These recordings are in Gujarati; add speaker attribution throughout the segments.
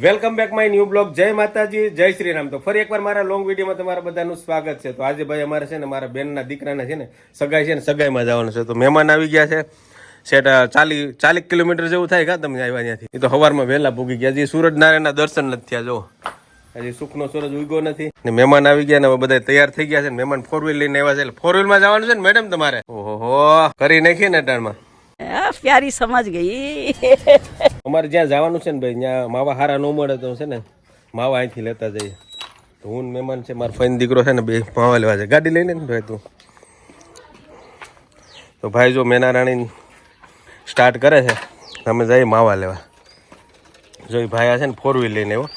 Speaker 1: Welcome back my new blog. જય માતાજી, જય શ્રી રામ. તો ફરી એકવાર મારા લોંગ વિડીયોમાં તમારા બધાનું સ્વાગત છે. તો આજે ભાઈ અમારે છે ને મારા બેનના દીકરાના છે ને સગાઈ છે ને સગાઈમાં જવાનું છે. તો મહેમાન આવી ગયા છે. સેટ 40 કિલોમીટર જેવું થાય કા તમે આવ્યા ત્યાંથી. એ તો સવારમાં વહેલા પૂગી ગયા. હજી સૂરજનારાયણના દર્શન નથી થયા. જો હજી સુખનો સૂરજ ઉગ્યો નથી ને મહેમાન આવી ગયા ને હવે બધા તૈયાર થઈ ગયા છે. મહેમાન 4 વ્હીલ લઈને આવ્યા છે. એટલે 4 વ્હીલમાં જવાનું છે ને મેડમ તમારે? ઓહો, કરી નાખીએ ને ટાણમાં.
Speaker 2: પ્યારી સમજ ગઈ.
Speaker 1: અમારે જ્યાં જવાનું છે ને ભાઈ ત્યાં માવા હારા ન મળે તો છે ને માવા અહીંથી લેતા જઈએ. તો હું મહેમાન છે મારો ફઈનો દીકરો છે ને બે માવા લેવા છે. ગાડી લઈને ને ભાઈ તું તો ભાઈ જો મેના રાણી સ્ટાર્ટ કરે છે. અમે જઈએ માવા લેવા. જો ભાઈ આ છે ને 4 વ્હીલ લઈને આવ્યો.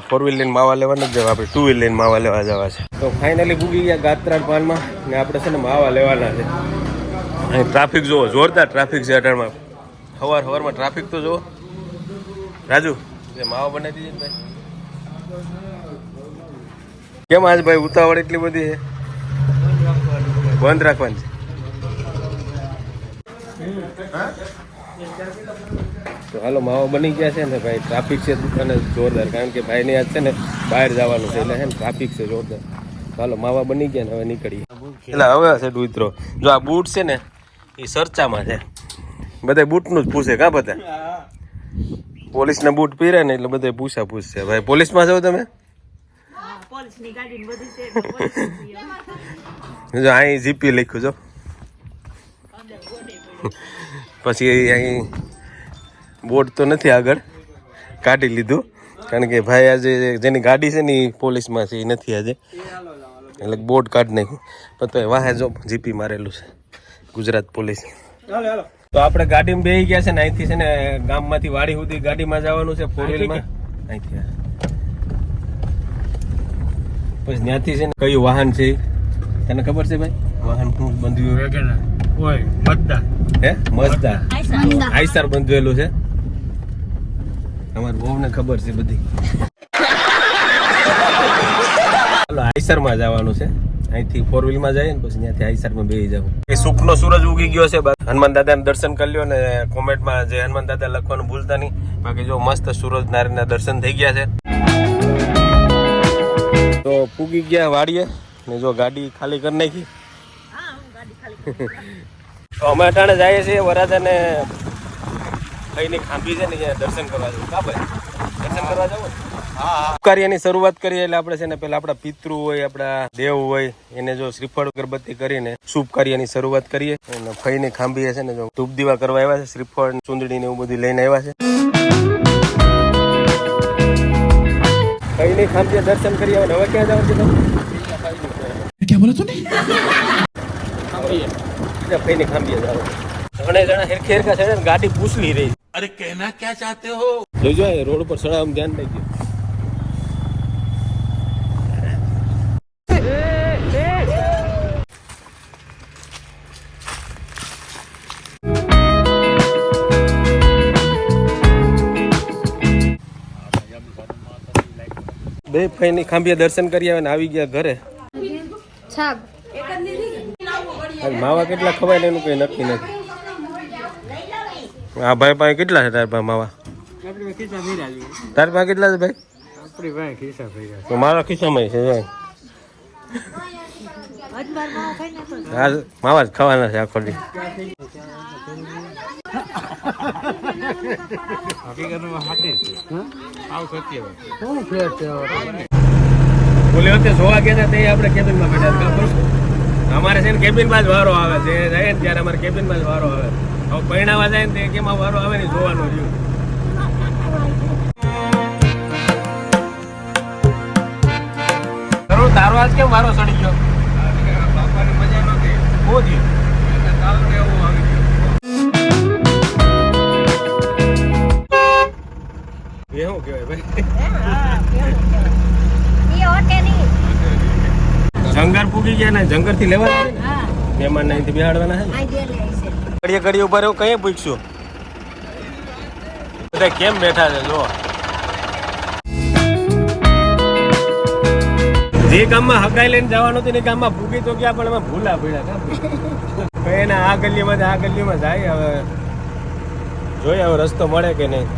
Speaker 1: 4 વ્હીલ લઈને માવા લેવા નથી જવા, આપણે 2 વ્હીલ લઈને માવા લેવા જવા છે. તો ફાઇનલી ભૂગી ગયા ગાત્રાળ પાનમાં ને આપણે છે ને માવા લેવાના છે. અહીં ટ્રાફિક જુઓ, જોરદાર ટ્રાફિક છે અટાણમાં. સવારમાં ટ્રાફિક તો જુઓ. રાજુ એ માવા બનાવી દીધી ભાઈ. કેમ આજ ભાઈ ઉતાવળ એટલી બધી છે? બંધ રાખવાની છે. તો હાલો માવા બની ગયા છે ને ભાઈ. ટ્રાફિક છે દુકાને જોરદાર, કારણ કે ભાઈને આજ છે ને બહાર જવાનું છે એટલે છે ને ટ્રાફિક છે જોરદાર. હાલો માવા બની ગયા ને હવે નીકળીએ. એટલે હવે છે ઉતરો. જો આ બૂટ છે ને એ ચર્ચામાં છે. બધા બૂટનું જ પૂછે કા બધા. પોલીસના બૂટ પહેરે ને એટલે બધા પૂછશે. ભાઈ પોલીસમાં જાવ તમે? જો અહીં જીપી લખ્યું જો. પછી અહીં બોર્ડ તો નથી આગળ, કાઢી લીધું કારણ કે ભાઈ આજે જેની ગાડી છે ને એ પોલીસમાં છે, એ નથી આજે એટલે બોર્ડ કાઢી નાખ્યું. પણ તો વાહે જો જીપી મારેલું છે ગુજરાત પોલીસ. તો આપણે ગાડીમાં બેસી ગયા છે ને અહીંથી છે ને ગામમાંથી વાડી સુધી ગાડીમાં જવાનું છે 4 વ્હીલમાં. અહીંથી પછી ત્યાંથી છે ને કયું વાહન છે તને ખબર છે ભાઈ? વાહન શું બંધ્યું? મઝદા આઈસર બંધવેલું છે. અમારી બહુને ખબર છે બધી. ચાલો આઈસરમાં જવાનું છે. અહીંથી 4 વ્હીલમાં જઈએ ને પછી ત્યાંથી આઈસરમાં બેસી જવું. એ સુખનો સૂરજ ઉગી ગયો છે. હનુમાન દાદાના દર્શન કરી લ્યો ને કોમેન્ટમાં જે હનુમાન દાદા લખવાનું ભૂલતા નહીં. બાકી જો મસ્ત સૂરજ નારાયણના દર્શન થઈ ગયા છે. તો પૂગી ગયા વાડીએ ને જો ગાડી ખાલી કરી નાખી. તો અમે અટાણે જઈએ છીએ વરાજાને કઈની ખાંભી છે ને ત્યાં દર્શન કરવા જવું. કા ભાઈ દર્શન કરવા જવું? હા. કાર્યની શરૂઆત કરીએ એટલે આપણે છે ને પેલા આપણા પિતૃ હોય, આપણા દેવ હોય એને જો શ્રીફળ અગરબત્તી કરીને શુભ કાર્યની શરૂઆત કરીએ. અને ફઈની ખાંભી છે ને જો ધૂપ દીવા કરવા આવ્યા છે. શ્રીફળ, ચૂંદડી ને એવું બધું લઈને આવ્યા છે. ફઈની ખાંભીએ દર્શન કરી આવે. હવે ક્યાં જવાનું છે તમે? ક્યાં બોલો તું? ફઈની ખાંભીએ જાવ. ઘણા જણા હેરખે હેરખા છે ને ગાડી પૂછલી રહી.
Speaker 3: અરે કહેના ક્યાં ચાહતે હો?
Speaker 1: જોજો રોડ ઉપર સડાવવાનું ધ્યાન રાખજો. બે ફઈની ખાંભીએ દર્શન કરી આવે ને આવી ગયા ઘરે. માવા કેટલા ખવાય ને એનું કઈ નક્કી નથી. આ ભાઈ પાસે કેટલા છે? તારી પાસે માવા? તારી પાસે કેટલા છે ભાઈ? તો મારા ખિસ્સામાં છે. આ માવા જ ખાવાના છે આખો દી. બોલે વખતે જોવા ગયા હતા તે આપણે કેબિનમાં બેઠા. અમારે છે ને કેબિનમાં જ વારો આવે છે. જાય ને ત્યારે અમારે કેબિનમાં જ વારો આવે. હવે પરિણાવા જાય ને તે કેમાં વારો આવે ને જોવાનું રહ્યું. તારો આજ કેમ વારો ચડી ગયો? બાપાની મજા નહોતી. બહુ થયું. એ શું કહેવાય ભાઈ? જંગર પૂગી ગયા ને જંગર થી લેવા મહેમાન અહીંથી બેહાડવાના છે ને. ઘડીએ ઘડીએ ઉભા રહ્યો. કઈ પૂછશું બધા કેમ બેઠા છે જો. જે ગામમાં હકાઈ લઈને જવાનું હતું ને ગામમાં ભૂગી તો ગયા, પણ એમાં ભૂલા પડ્યા. એના આ ગલીમાં જાય. હવે જોઈએ હવે રસ્તો મળે કે નહીં.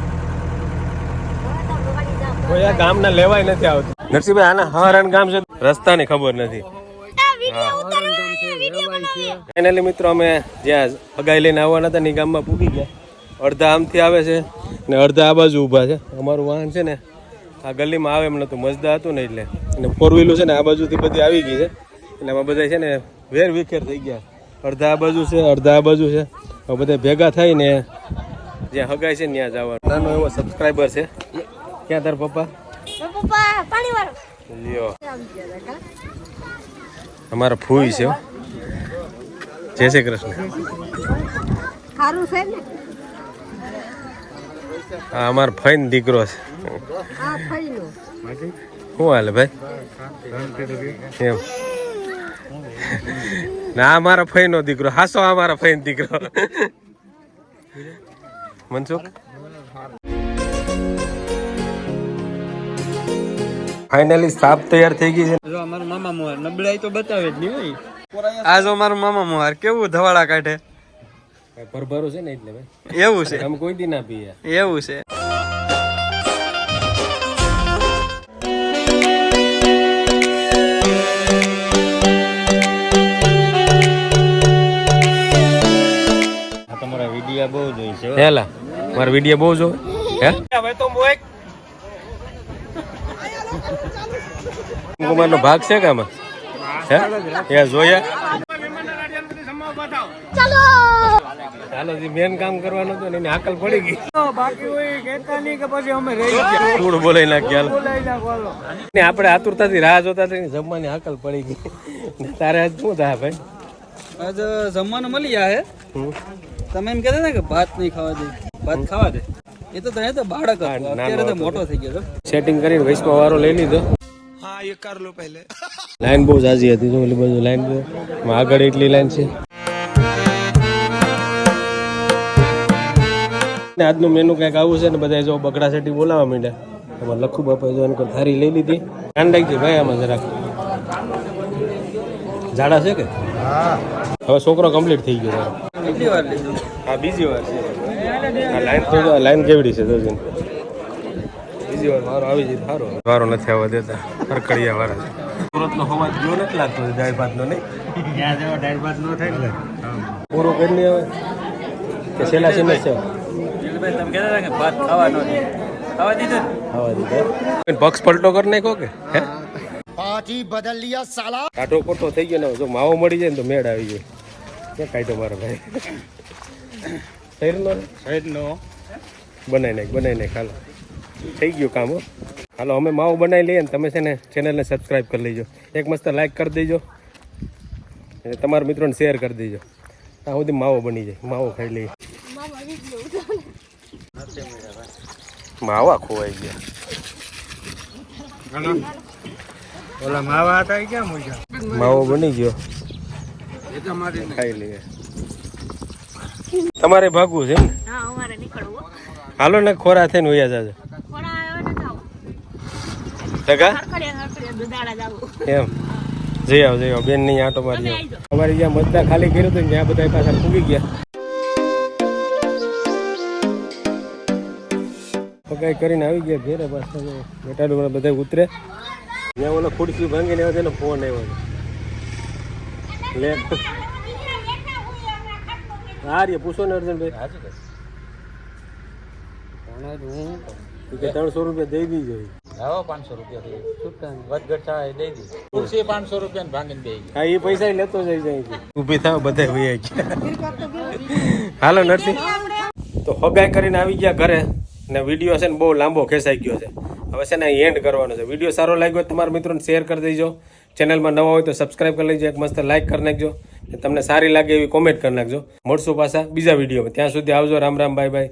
Speaker 1: કોઈ આ ગામના લેવાય નથી આવતું. નરસિંહભાઈ આના હરણ ગામ છે, રસ્તાની ખબર નથી. ફાઇનલી મિત્રો અમે જ્યાં હગાઈ લઈને આવવાના હતા ને ગામમાં પૂગી ગયા. અડધા આમથી આવે છે ને અડધા આ બાજુ ઊભા છે. અમારું વાહન છે ને આ ગલીમાં આવે એમ નહોતું, મજદા હતું ને એટલે. અને ફોર વ્હીલું છે ને આ બાજુથી બધી આવી ગઈ છે એટલે આમાં બધા છે ને વેર વિખેર થઈ ગયા. અડધા આ બાજુ છે, અડધા આ બાજુ છે. હવે બધા ભેગા થઈને જ્યાં હગાઈ છે ને ત્યાં જવાનું. નાનો એવો સબસ્ક્રાઈબર છે. ક્યાં તાર પપ્પા? લ્યો અમારા ફૂઈ છે. જય શ્રી કૃષ્ણ. હા અમારો ફઈન દીકરો છે. શું હાલે ભાઈ? એમ ના અમારા ફઈનો દીકરો હાસો, અમારા ફઈન દીકરો મનસુખ. ફાઇનલી સાપ તૈયાર થઈ ગઈ છે.
Speaker 4: જો અમારું મામા મોહાર નબળાઈ તો બતાવે જ નહીં હોય. આ જો મારું મામા મોહાર કેવું ધવાડા કાઢે.
Speaker 1: ભરભરો છે ને એટલે ભાઈ
Speaker 4: એવું છે,
Speaker 1: આમ કોઈ દી ના પીએ.
Speaker 4: એવું છે. તમારા વિડિયા બહુ જોઈ છે.
Speaker 1: હેલા મારા વિડિયો બહુ જો હે હવે તો મોય કુમારનો ભાગ છે કે આમાં? હે એ જોયા ચાલો જે મેન કામ કરવાનું હતું ને એની હાકલ પડી ગઈ.
Speaker 4: બાકી હોય કહેતા નહીં કે પછી અમે રહી ગયા.
Speaker 1: થોડું બોલાઈ નાખ્યા. ને આપણે આતુરતાથી રાહ જોતા હતા ને જમવાની હાકલ પડી ગઈ. તારે આજ શું થાય ભાઈ?
Speaker 4: આજ જમવાનું મળી જાય. તમે એમ કહેતા ને કે ભાત નહીં ખાવા દે, ભાત ખાવા દે. એ તો તને તો બાળક હતો, અત્યારે તો મોટો થઈ ગયો.
Speaker 1: સેટિંગ કરીને વૈષ્ણવ વાળો લઈ લીધો.
Speaker 3: हाँ ये कर लो पहले.
Speaker 1: લાઈન બહુ જાજી હતી. જો ઓલી બાજુ લાઈન આગળ એટલી લાઈન છે. ને આજનું મેનુ કંઈક આવું છે ને બધા જો બગડા સેટી બોલાવવા માંડ્યા. એમાં લખું બાપા જો એનકો થારી લઈ લીધી. ધ્યાન રાખજે ભાઈ આમાં જરાક ઝાડા છે કે? હવે છોકરો કમ્પ્લીટ થઈ ગયો તારો.
Speaker 4: કેટલી વાર લીધું?
Speaker 1: હા બીજી વાર છે. આ લાઈન તો લાઈન કેવડી છે જોજે. બીજી વાર વારો આવી જાય સારો. વારો નથી આવવા દેતા. હરકડિયા વાળા છે. સુરતનો હવાજ જો નથી લાગતો દાળ ભાતનો નહીં.
Speaker 4: ત્યાં જેવો દાળ ભાત ન થાય ને.
Speaker 1: પૂરો કરી હવે કે છેલ્લા છે ને છે
Speaker 4: તમે કહેતા હતા કે ભાત ખાવા ન દે, ખાવા દીધું?
Speaker 1: ખાવા દીધા. પક્ષ પલટો કરી નાખો કે હે કાઢો કોઠો થઈ ગયો ને જો માવો મળી જાય ને તો મેળ આવી જાય. ક્યાં કાઢ્યો મારો ભાઈ? સાઈડનો બનાવી નાખ હાલો. થઈ ગયું કામ હો. હાલો અમે માવો બનાવી લઈએ ને તમે છે ને ચેનલને સબસ્ક્રાઈબ કરી લેજો. એક મસ્ત લાઈક કરી દેજો અને તમારા મિત્રોને શેર કરી દેજો. ત્યાં સુધી માવો બની જાય. માવો ખાઈ લઈએ. માવા ખોવાઈ ગયા.
Speaker 4: ઓલા માવા હતા ક્યાં મૂક્યા?
Speaker 1: માવો બની ગયો. ખાઈ લઈએ. તમારે ભાગવું છે એમ ને? હાલો ને ખોરા થઈને વયા જાજો. એમ જઈ આવો બેન નહીં આટો મારી આવો. અમારી જ્યાં મતદાર ખાલી કર્યું હતું ત્યાં બધા પાછા ફૂગી ગયા. કઈ કરીને આવી ગયા ઘેરે પાછા બેટાડું બધા ઉતરે. ત્યાં ઓલા ખુરશી ભાંગીને આવ્યો તેનો ફોન આવ્યો લે. હા રે પૂછો ને અર્જુનભાઈ. 300 રૂપિયા દઈ દીજો.
Speaker 4: 500 રૂપિયા ખુરશી 500 રૂપિયા ભાંગીને દઈ.
Speaker 1: હા એ પૈસા લેતો જઈ જાય. ઊભી થાવ બધા વૈયા ગયા. હાલો નરસિંહ તો હગાઈ કરીને આવી ગયા ઘરે ને વિડીયો છે ને બહુ લાંબો ખેંચાઈ ગયો છે. હવે છે ને એન્ડ કરવાનો છે. વિડીયો સારો લાગ્યો તમારા મિત્રોને શેર કરી દેજો. ચેનલમાં નવા હોય તો સબસ્ક્રાઈબ કરી લેજો. એક મસ્ત લાઈક કરી નાખજો. તમને સારી લાગે એવી કોમેન્ટ કરી નાખજો. મળશું પાછા બીજા વિડીયોમાં. ત્યાં સુધી આવજો. Ram Ram, bye bye.